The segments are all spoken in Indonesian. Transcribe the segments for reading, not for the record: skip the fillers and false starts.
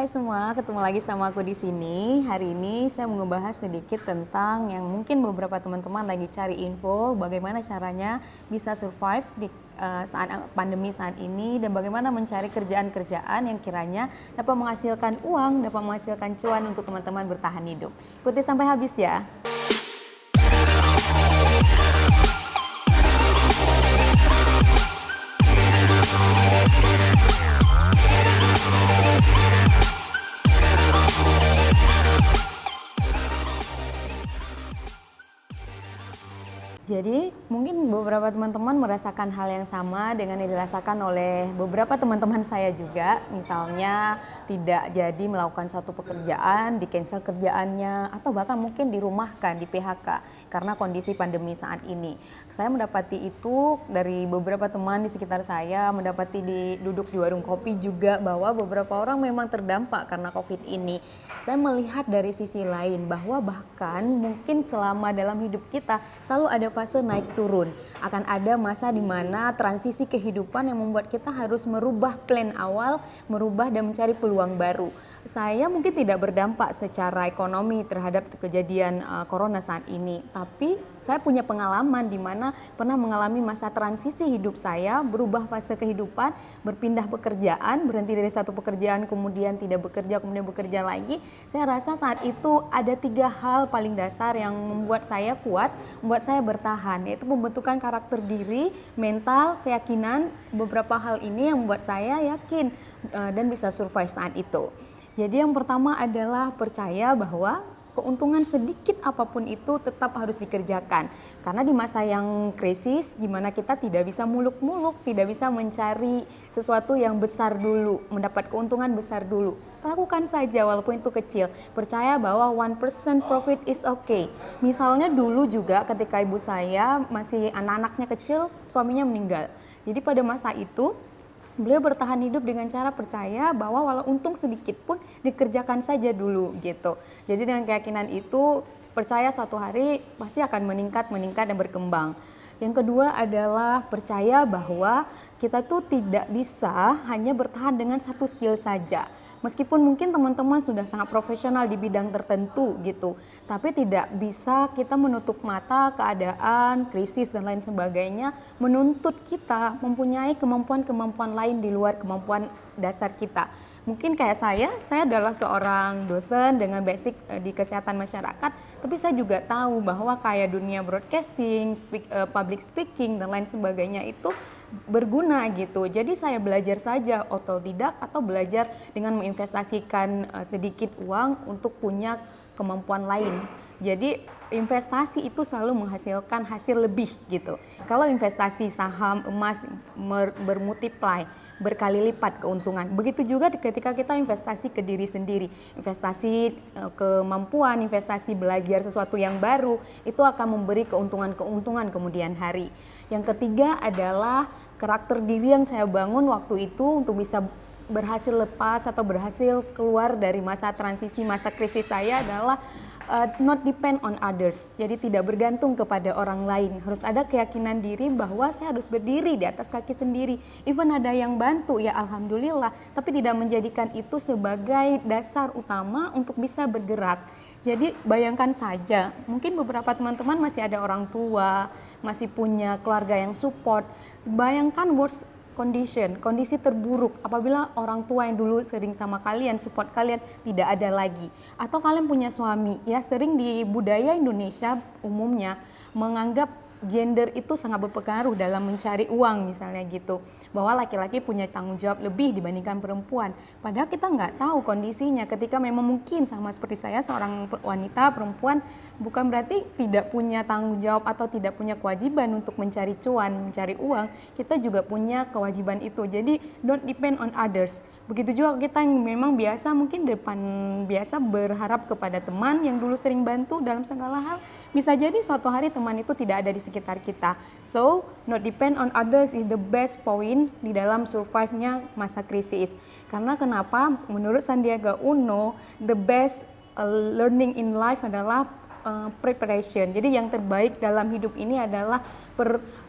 Hai semua, ketemu lagi sama aku di sini. Hari ini saya mau ngebahas sedikit tentang yang mungkin beberapa teman-teman lagi cari info bagaimana caranya bisa survive di saat pandemi saat ini dan bagaimana mencari kerjaan-kerjaan yang kiranya dapat menghasilkan uang, dapat menghasilkan cuan untuk teman-teman bertahan hidup. Ikuti sampai habis ya. Jadi mungkin beberapa teman-teman merasakan hal yang sama dengan yang dirasakan oleh beberapa teman-teman saya juga. Misalnya tidak jadi melakukan suatu pekerjaan, di-cancel kerjaannya, atau bahkan mungkin dirumahkan, di PHK karena kondisi pandemi saat ini. Saya mendapati itu dari beberapa teman di sekitar saya, mendapati duduk di warung kopi juga bahwa beberapa orang memang terdampak karena COVID ini. Saya melihat dari sisi lain bahwa bahkan mungkin selama dalam hidup kita selalu ada fase naik turun. Akan ada masa di mana transisi kehidupan yang membuat kita harus merubah plan awal, merubah dan mencari peluang baru. Saya mungkin tidak berdampak secara ekonomi terhadap kejadian corona saat ini, tapi saya punya pengalaman di mana pernah mengalami masa transisi hidup saya, berubah fase kehidupan, berpindah pekerjaan, berhenti dari satu pekerjaan kemudian tidak bekerja, kemudian bekerja lagi. Saya rasa saat itu ada 3 hal paling dasar yang membuat saya kuat, membuat saya bertahan, yaitu pembentukan karakter diri, mental, keyakinan. Beberapa hal ini yang membuat saya yakin dan bisa survive saat itu. Jadi yang pertama adalah percaya bahwa keuntungan sedikit apapun itu tetap harus dikerjakan. Karena di masa yang krisis, di mana kita tidak bisa muluk-muluk, tidak bisa mencari sesuatu yang besar dulu, mendapat keuntungan besar dulu. Lakukan saja walaupun itu kecil. Percaya bahwa 1% profit is okay. Misalnya dulu juga ketika ibu saya masih anak-anaknya kecil, suaminya meninggal. Jadi pada masa itu, beliau bertahan hidup dengan cara percaya bahwa walau untung sedikit pun dikerjakan saja dulu gitu. Jadi dengan keyakinan itu percaya suatu hari pasti akan meningkat dan berkembang. Yang kedua adalah percaya bahwa kita tuh tidak bisa hanya bertahan dengan satu skill saja. Meskipun mungkin teman-teman sudah sangat profesional di bidang tertentu gitu, tapi tidak bisa kita menutup mata keadaan, krisis dan lain sebagainya menuntut kita mempunyai kemampuan-kemampuan lain di luar kemampuan dasar kita. Mungkin kayak saya adalah seorang dosen dengan basic di kesehatan masyarakat, tapi saya juga tahu bahwa kayak dunia broadcasting, public speaking dan lain sebagainya itu berguna gitu. Jadi saya belajar saja otodidak atau belajar dengan menginvestasikan sedikit uang untuk punya kemampuan lain. Jadi investasi itu selalu menghasilkan hasil lebih gitu. Kalau investasi saham, emas bermultiply, berkali lipat keuntungan. Begitu juga ketika kita investasi ke diri sendiri, investasi kemampuan, investasi belajar sesuatu yang baru, itu akan memberi keuntungan-keuntungan kemudian hari. Yang ketiga adalah karakter diri yang saya bangun waktu itu untuk bisa berhasil lepas atau berhasil keluar dari masa transisi, masa krisis saya adalah not depend on others. Jadi tidak bergantung kepada orang lain. Harus ada keyakinan diri bahwa saya harus berdiri di atas kaki sendiri. Even ada yang bantu, ya alhamdulillah. Tapi tidak menjadikan itu sebagai dasar utama untuk bisa bergerak. Jadi bayangkan saja, mungkin beberapa teman-teman masih ada orang tua, masih punya keluarga yang support. Bayangkan worst condition, kondisi terburuk apabila orang tua yang dulu sering sama kalian, support kalian tidak ada lagi. Atau kalian punya suami, ya sering di budaya Indonesia umumnya menganggap gender itu sangat berpengaruh dalam mencari uang misalnya gitu. Bahwa laki-laki punya tanggung jawab lebih dibandingkan perempuan. Padahal kita nggak tahu kondisinya ketika memang mungkin sama seperti saya seorang wanita, perempuan, bukan berarti tidak punya tanggung jawab atau tidak punya kewajiban untuk mencari cuan, mencari uang. Kita juga punya kewajiban itu. Jadi don't depend on others. Begitu juga kita yang memang biasa mungkin biasa berharap kepada teman yang dulu sering bantu dalam segala hal. Bisa jadi suatu hari teman itu tidak ada di sekitar kita. So, not depend on others is the best point di dalam survive-nya masa krisis. Karena kenapa? Menurut Sandiaga Uno, the best learning in life adalah preparation. Jadi yang terbaik dalam hidup ini adalah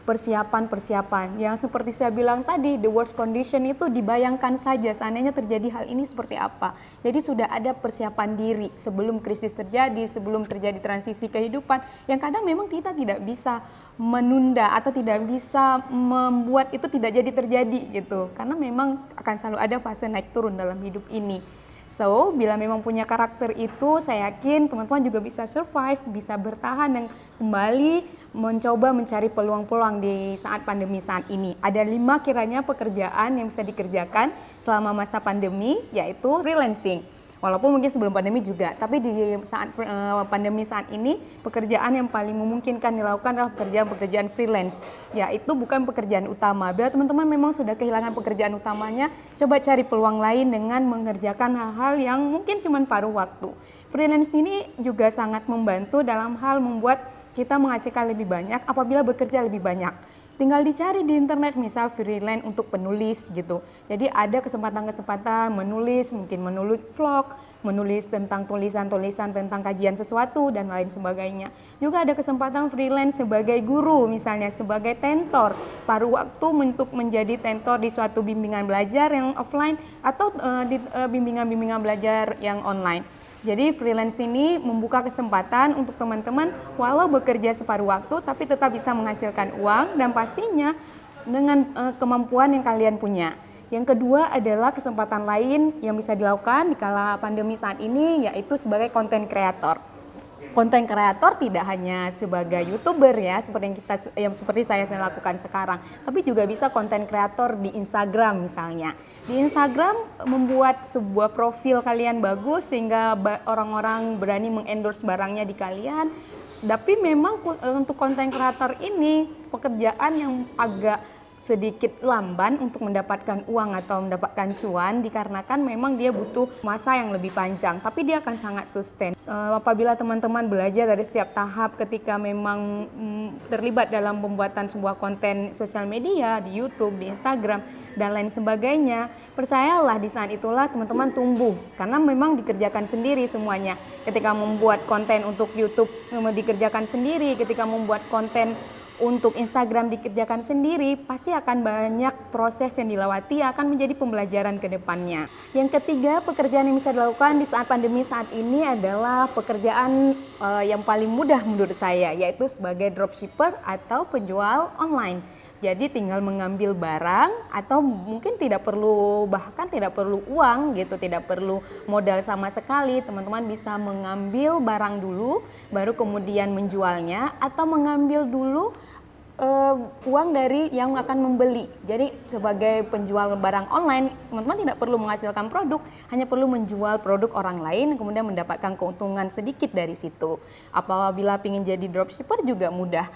persiapan. Yang seperti saya bilang tadi, the worst condition itu dibayangkan saja seandainya terjadi hal ini seperti apa. Jadi sudah ada persiapan diri sebelum krisis terjadi, sebelum terjadi transisi kehidupan yang kadang memang kita tidak bisa menunda atau tidak bisa membuat itu tidak jadi terjadi gitu. Karena memang akan selalu ada fase naik turun dalam hidup ini. So, bila memang punya karakter itu, saya yakin teman-teman juga bisa survive, bisa bertahan dan kembali mencoba mencari peluang-peluang di saat pandemi saat ini. Ada 5 kiranya pekerjaan yang bisa dikerjakan selama masa pandemi, yaitu freelancing. Walaupun mungkin sebelum pandemi juga, tapi di saat pandemi saat ini, pekerjaan yang paling memungkinkan dilakukan adalah pekerjaan-pekerjaan freelance, yaitu bukan pekerjaan utama. Bila teman-teman memang sudah kehilangan pekerjaan utamanya, coba cari peluang lain dengan mengerjakan hal-hal yang mungkin cuma paruh waktu. Freelance ini juga sangat membantu dalam hal membuat kita menghasilkan lebih banyak apabila bekerja lebih banyak. Tinggal dicari di internet, misal freelance untuk penulis gitu. Jadi ada kesempatan-kesempatan menulis, mungkin menulis vlog, menulis tentang tulisan-tulisan tentang kajian sesuatu dan lain sebagainya. Juga ada kesempatan freelance sebagai guru, misalnya sebagai tentor, paruh waktu untuk menjadi tentor di suatu bimbingan belajar yang offline atau di bimbingan-bimbingan belajar yang online. Jadi freelance ini membuka kesempatan untuk teman-teman walau bekerja separuh waktu tapi tetap bisa menghasilkan uang dan pastinya dengan kemampuan yang kalian punya. Yang kedua adalah kesempatan lain yang bisa dilakukan di kala pandemi saat ini, yaitu sebagai content creator. Konten kreator tidak hanya sebagai YouTuber ya, seperti saya lakukan sekarang, tapi juga bisa konten kreator di Instagram misalnya. Di Instagram membuat sebuah profil kalian bagus sehingga orang-orang berani mengendorse barangnya di kalian. Tapi memang untuk konten kreator ini pekerjaan yang agak sedikit lamban untuk mendapatkan uang atau mendapatkan cuan dikarenakan memang dia butuh masa yang lebih panjang, tapi dia akan sangat sustain. Apabila teman-teman belajar dari setiap tahap ketika memang terlibat dalam pembuatan sebuah konten sosial media di YouTube, di Instagram dan lain sebagainya, percayalah di saat itulah teman-teman tumbuh karena memang dikerjakan sendiri semuanya. Ketika membuat konten untuk YouTube dikerjakan sendiri, ketika membuat konten untuk Instagram dikerjakan sendiri, pasti akan banyak proses yang dilewati, akan menjadi pembelajaran ke depannya. Yang ketiga, pekerjaan yang bisa dilakukan di saat pandemi saat ini adalah pekerjaan yang paling mudah menurut saya, yaitu sebagai dropshipper atau penjual online. Jadi tinggal mengambil barang atau mungkin bahkan tidak perlu uang gitu, tidak perlu modal sama sekali. Teman-teman bisa mengambil barang dulu, baru kemudian menjualnya atau mengambil dulu uang dari yang akan membeli. Jadi sebagai penjual barang online, teman-teman tidak perlu menghasilkan produk, hanya perlu menjual produk orang lain, kemudian mendapatkan keuntungan sedikit dari situ. Apabila ingin jadi dropshipper juga mudah.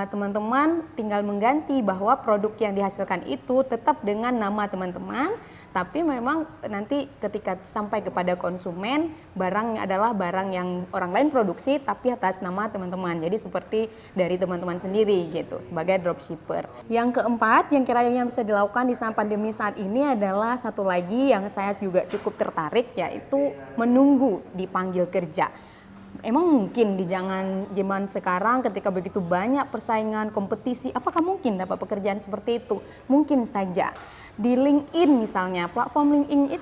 Teman-teman tinggal mengganti bahwa produk yang dihasilkan itu tetap dengan nama teman-teman, tapi memang nanti ketika sampai kepada konsumen, barang adalah barang yang orang lain produksi tapi atas nama teman-teman. Jadi seperti dari teman-teman sendiri gitu, sebagai dropshipper. Yang keempat, yang kiranya bisa dilakukan di saat pandemi saat ini adalah satu lagi yang saya juga cukup tertarik, yaitu menunggu dipanggil kerja. Emang mungkin di zaman sekarang ketika begitu banyak persaingan, kompetisi, apakah mungkin dapat pekerjaan seperti itu? Mungkin saja. Di LinkedIn misalnya, platform LinkedIn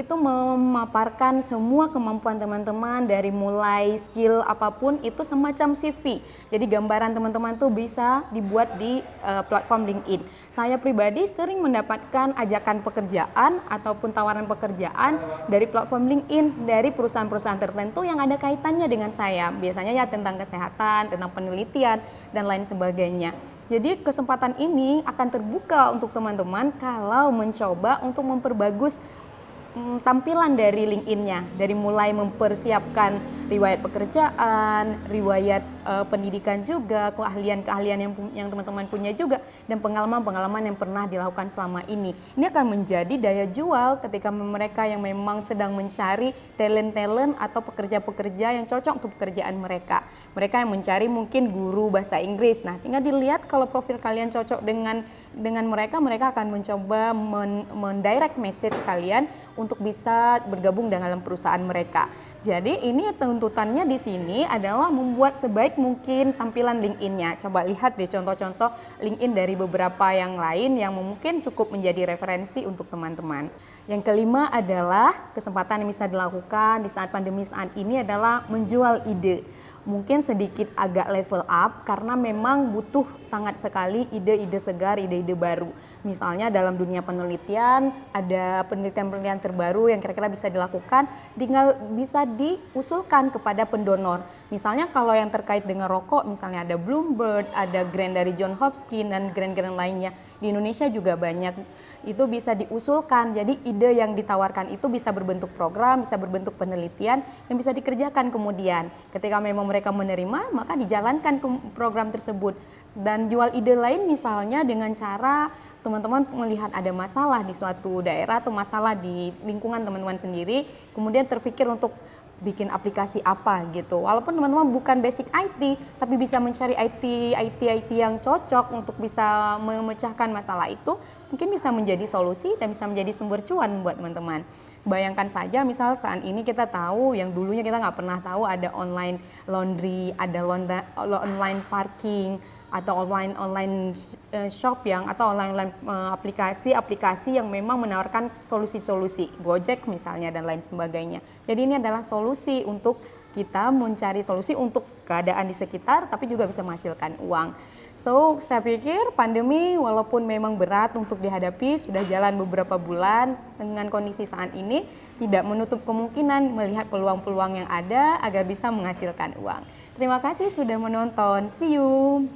itu memaparkan semua kemampuan teman-teman dari mulai skill apapun itu semacam CV. Jadi gambaran teman-teman tuh bisa dibuat di platform LinkedIn. Saya pribadi sering mendapatkan ajakan pekerjaan ataupun tawaran pekerjaan dari platform LinkedIn dari perusahaan-perusahaan tertentu yang ada kaitannya dengan saya. Biasanya ya tentang kesehatan, tentang penelitian dan lain sebagainya. Jadi kesempatan ini akan terbuka untuk teman-teman kalau mencoba untuk memperbagus tampilan dari LinkedIn-nya, dari mulai mempersiapkan riwayat pekerjaan, riwayat pendidikan juga, keahlian-keahlian yang teman-teman punya juga, dan pengalaman-pengalaman yang pernah dilakukan selama ini. Ini akan menjadi daya jual ketika mereka yang memang sedang mencari talent-talent atau pekerja-pekerja yang cocok untuk pekerjaan mereka. Mereka yang mencari mungkin guru bahasa Inggris. Nah, tinggal dilihat kalau profil kalian cocok dengan dengan mereka akan mencoba mendirect message kalian untuk bisa bergabung dalam perusahaan mereka. Jadi ini tuntutannya di sini adalah membuat sebaik mungkin tampilan LinkedIn-nya. Coba lihat deh contoh-contoh LinkedIn dari beberapa yang lain yang mungkin cukup menjadi referensi untuk teman-teman. Yang kelima adalah kesempatan yang bisa dilakukan di saat pandemi saat ini adalah menjual ide. Mungkin sedikit agak level up karena memang butuh sangat sekali ide-ide segar, ide-ide baru. Misalnya dalam dunia penelitian, ada penelitian-penelitian terbaru yang kira-kira bisa dilakukan, tinggal bisa diusulkan kepada pendonor. Misalnya kalau yang terkait dengan rokok, misalnya ada Bloomberg, ada grant dari Johns Hopkins dan grant-grant lainnya. Di Indonesia juga banyak, itu bisa diusulkan. Jadi ide yang ditawarkan itu bisa berbentuk program, bisa berbentuk penelitian yang bisa dikerjakan kemudian. Ketika memang mereka menerima, maka dijalankan program tersebut. Dan jual ide lain misalnya dengan cara teman-teman melihat ada masalah di suatu daerah atau masalah di lingkungan teman-teman sendiri, kemudian terpikir untuk bikin aplikasi apa gitu. Walaupun teman-teman bukan basic IT, tapi bisa mencari IT yang cocok untuk bisa memecahkan masalah itu, mungkin bisa menjadi solusi dan bisa menjadi sumber cuan buat teman-teman. Bayangkan saja misal saat ini kita tahu, yang dulunya kita nggak pernah tahu ada online laundry, ada online parking, atau online shop atau online aplikasi yang memang menawarkan solusi-solusi Gojek misalnya dan lain sebagainya. Jadi ini adalah solusi untuk kita mencari solusi untuk keadaan di sekitar tapi juga bisa menghasilkan uang. So saya pikir pandemi walaupun memang berat untuk dihadapi, sudah jalan beberapa bulan, dengan kondisi saat ini tidak menutup kemungkinan melihat peluang-peluang yang ada agar bisa menghasilkan uang. Terima kasih sudah menonton. See you.